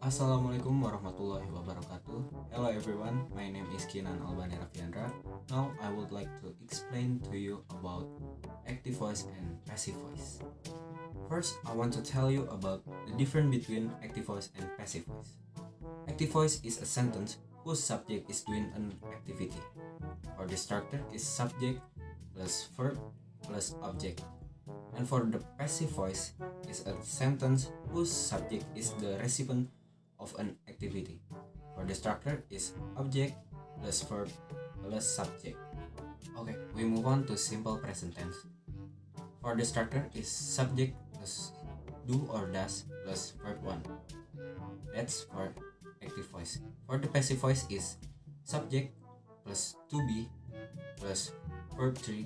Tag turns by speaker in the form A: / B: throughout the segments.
A: Assalamualaikum warahmatullahi wabarakatuh. Hello everyone, my name is Keenan Albany Raviandra. Now I would like to explain to you about active voice and passive voice. First, I want to tell you about the difference between active voice and passive voice. Active voice is a sentence whose subject is doing an activity. For the structure is subject plus verb plus object. And for the passive voice is a sentence whose subject is the recipient of an activity. For the structure is object plus verb plus subject. Okay, we move on to simple present tense. For the structure is subject plus do or does plus verb 1. That's for active voice. For the passive voice is subject plus to be plus verb 3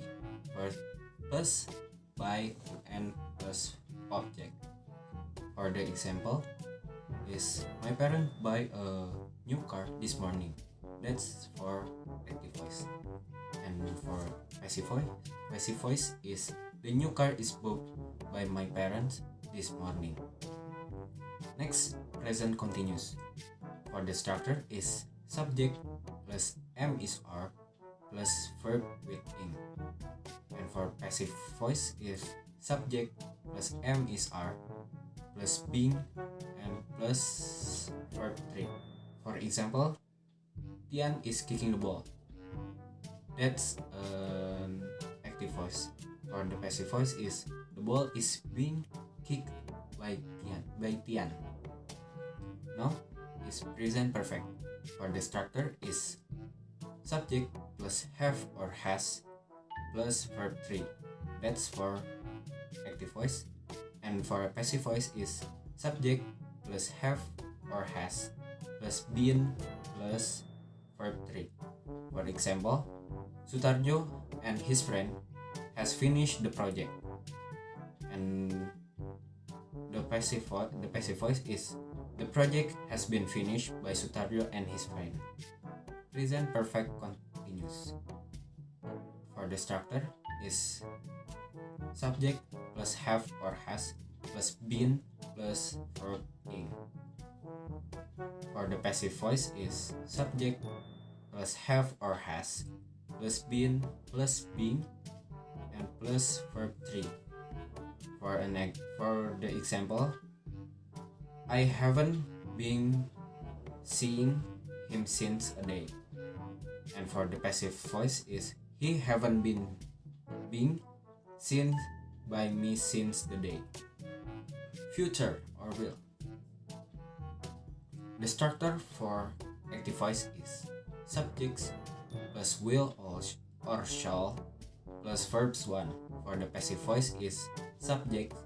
A: plus by and plus object. For the example is my parents buy a new car this morning. That's for active voice. And for passive voice is the new car is bought by my parents this morning. Next, present continuous. For the structure is subject plus am is are plus verb with ing. And for passive voice is subject plus am is are plus being and plus verb 3. For example, Tian is kicking the ball. That's an active voice. For the passive voice is the ball is being kicked by Tian. Now is present perfect. For the structure is subject plus have or has plus verb 3. That's for active voice. And for a passive voice is subject plus have or has plus been plus verb 3. For example, Sutarjo and his friend has finished the project. And the passive voice is the project has been finished by Sutarjo and his friend. Present perfect continuous. For the structure is subject plus have or has plus been plus verb ing. For the passive voice is subject plus have or has plus been plus being and plus verb 3. For the example, I haven't been seeing him since a day. And for the passive voice is he haven't been being seen by me since the day. Future or will. The structure for active voice is subjects plus will or shall plus verbs 1. For the passive voice is subject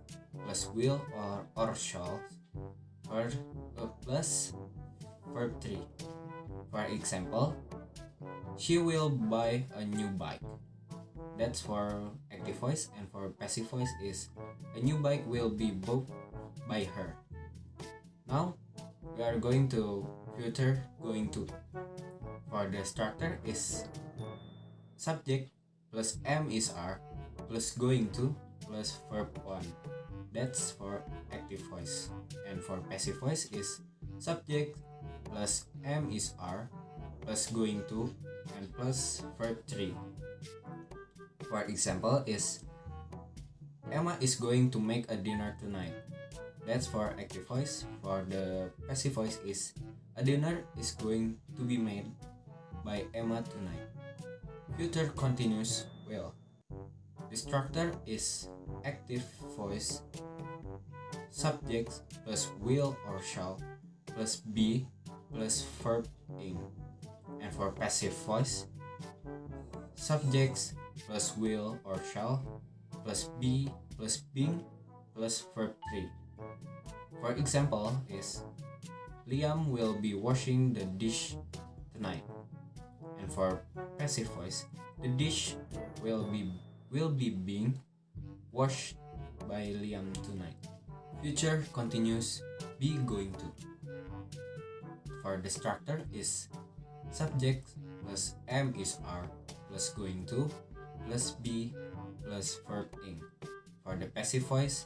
A: plus will or shall plus verb 3. For example, she will buy a new bike. That's for active voice. And for passive voice is a new bike will be bought by her. Now we are going to future going to. For the structure is subject plus am is are plus going to plus verb 1. That's for active voice. And for passive voice is subject plus am is are plus going to and plus verb 3. For example is Emma is going to make a dinner tonight. That's for active voice. For the passive voice is a dinner is going to be made by Emma tonight. Future continuous will. The structure is active voice subject plus will or shall plus be plus verb ing. And for passive voice, subjects plus will or shall plus be plus being plus verb 3. For example is Liam will be washing the dish tonight. And for passive voice, the dish will be being washed by Liam tonight. Future continuous be going to. For the structure is subject plus am is are plus going to plus be plus verb ing. For the passive voice,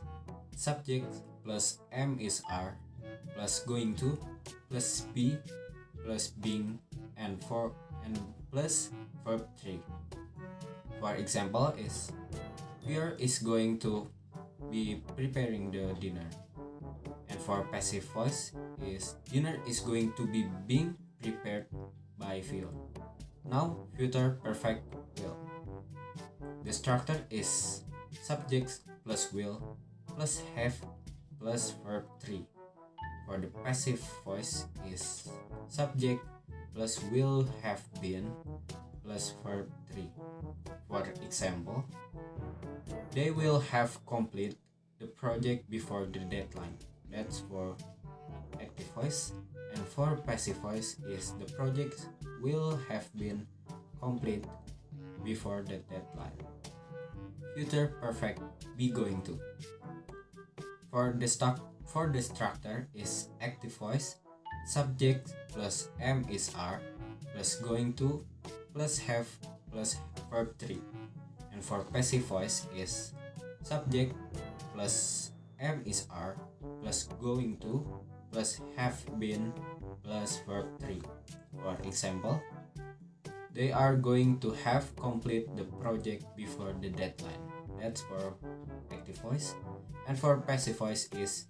A: subject plus am is are plus going to plus be plus being and plus verb 3. For example is Pierre is going to be preparing the dinner. And for passive voice is dinner is going to be being prepared by Phil. Now future perfect will. The structure is subjects plus will plus have plus verb 3. For the passive voice is subject plus will have been plus verb 3. For example, they will have completed the project before the deadline. That's for active voice. And for passive voice is the project will have been complete before the deadline. Future perfect be going to. For the structure is active voice, subject plus am is are plus going to plus have plus verb 3. And for passive voice is subject plus am is are plus going to plus have been plus verb 3. For example, they are going to have complete the project before the deadline. That's for active voice. And for passive voice is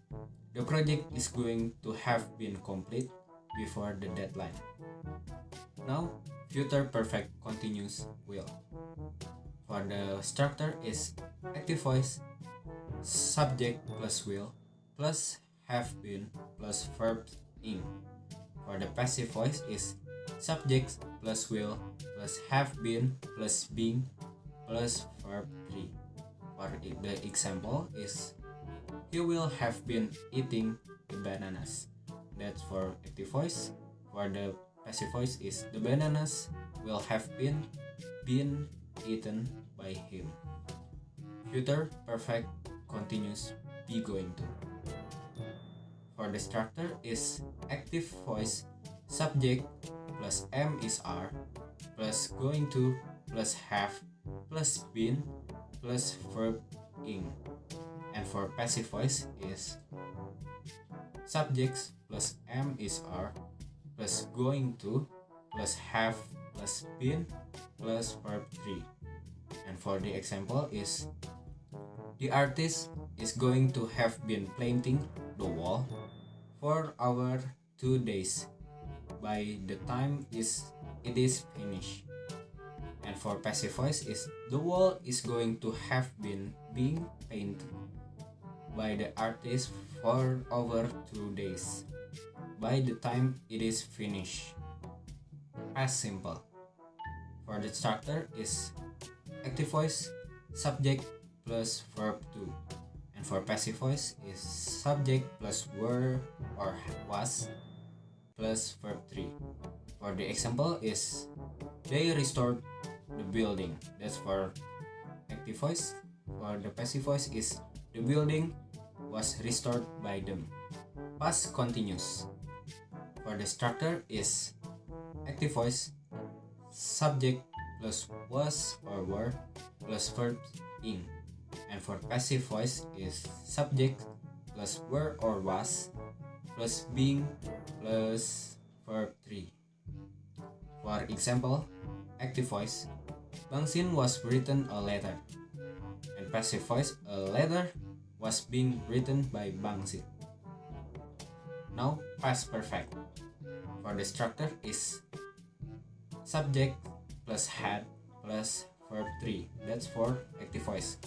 A: the project is going to have been complete before the deadline. Now future perfect continuous will. For the structure is active voice, subject plus will plus have been plus verb in. For the passive voice is subject plus will plus have been plus being plus verb 3. For the example is he will have been eating the bananas. That's for active voice. For the passive voice is the bananas will have been eaten by him. Future perfect continuous be going to. For the structure is active voice, subject plus am is are plus going to plus have plus been plus verb in. And for passive voice is subjects plus am is are plus going to plus have plus been plus verb 3. And for the example is the artist is going to have been painting the wall for our 2 days by the time it is finished. And for passive voice is the wall is going to have been being painted by the artist for over 2 days by the time it is finished. Past simple. For the structure is active voice, subject plus verb 2. And for passive voice is subject plus were or was plus verb 3. For the example is they restored the building. That's for active voice. For the passive voice is the building was restored by them. Past continuous. For the structure is active voice, subject plus was or were plus verb in. And for passive voice is subject plus were or was plus being plus verb 3. For example, active voice, Bangsin was written a letter. And passive voice, a letter was being written by Bangsin. Now past perfect. For the structure is subject plus had plus verb 3. That's for active voice.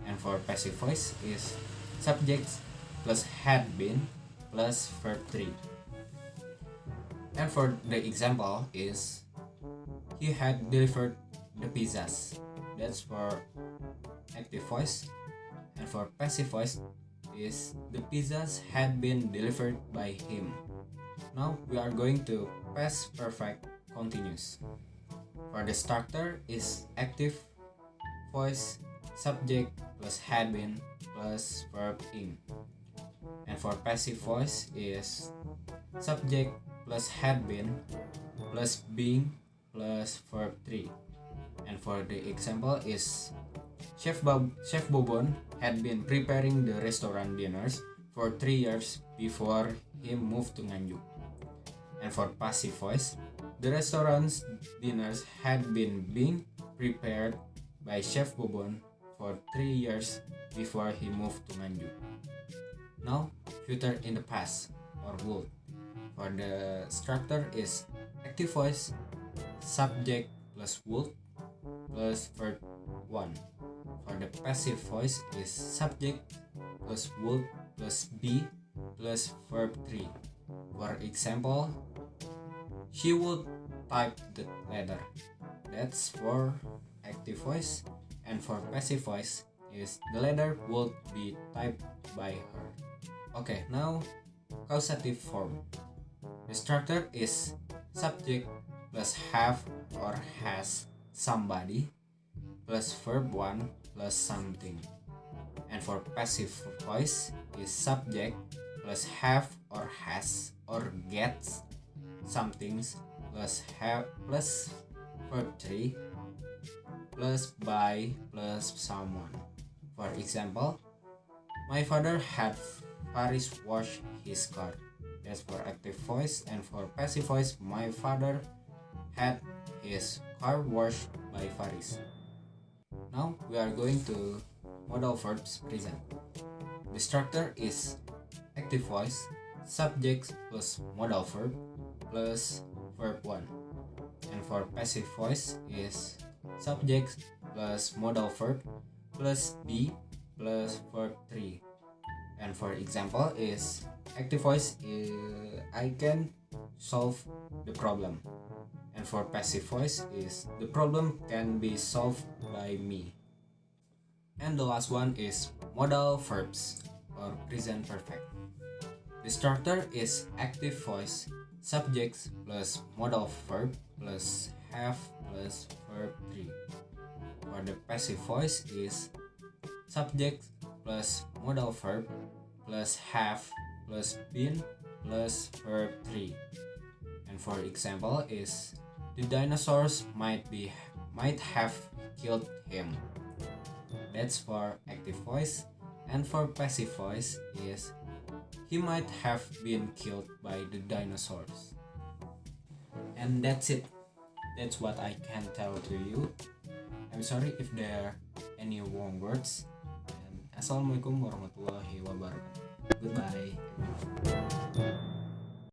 A: And for passive voice is subjects plus had been plus verb 3. And for the example is he had delivered the pizzas. That's for active voice. And for passive voice is the pizzas had been delivered by him. Now we are going to past perfect continuous. For the structure is active voice, subject plus had been plus verb in. And for passive voice is subject plus had been plus being plus verb 3. And for the example is Chef Bobon had been preparing the restaurant dinners for 3 years before he moved to Nganjuk. And for passive voice, the restaurant's dinners had been being prepared by Chef Bobon for 3 years before he moved to Manju. Now, future in the past or would. For the structure is active voice, subject plus would plus verb 1. For the passive voice is subject plus would plus be plus verb 3. For example, she would type the letter. That's for active voice. And for passive voice is the letter would be typed by her. Okay, now causative form. The structure is subject plus have or has somebody plus verb 1 plus something. And for passive voice is subject plus have or has or gets somethings plus have plus verb 3 plus by plus someone. For example, my father had Faris wash his car. That's for active voice. And for passive voice, my father had his car washed by Faris. Now we are going to modal verbs present. The structure is active voice, subject plus modal verb plus verb 1. And for passive voice is subject plus modal verb plus be plus verb 3. And for example is active voice I can solve the problem. And for passive voice is the problem can be solved by me. And the last one is modal verbs or present perfect. The structure is active voice, subject plus modal verb plus have plus verb 3. For the passive voice is subject plus modal verb plus have plus been plus verb 3. And for example is the dinosaurs might have killed him. That's for active voice. And for passive voice is he might have been killed by the dinosaurs. And that's it. That's what I can tell to you. I'm sorry if there are any wrong words. And Assalamualaikum warahmatullahi wabarakatuh. Goodbye, everyone.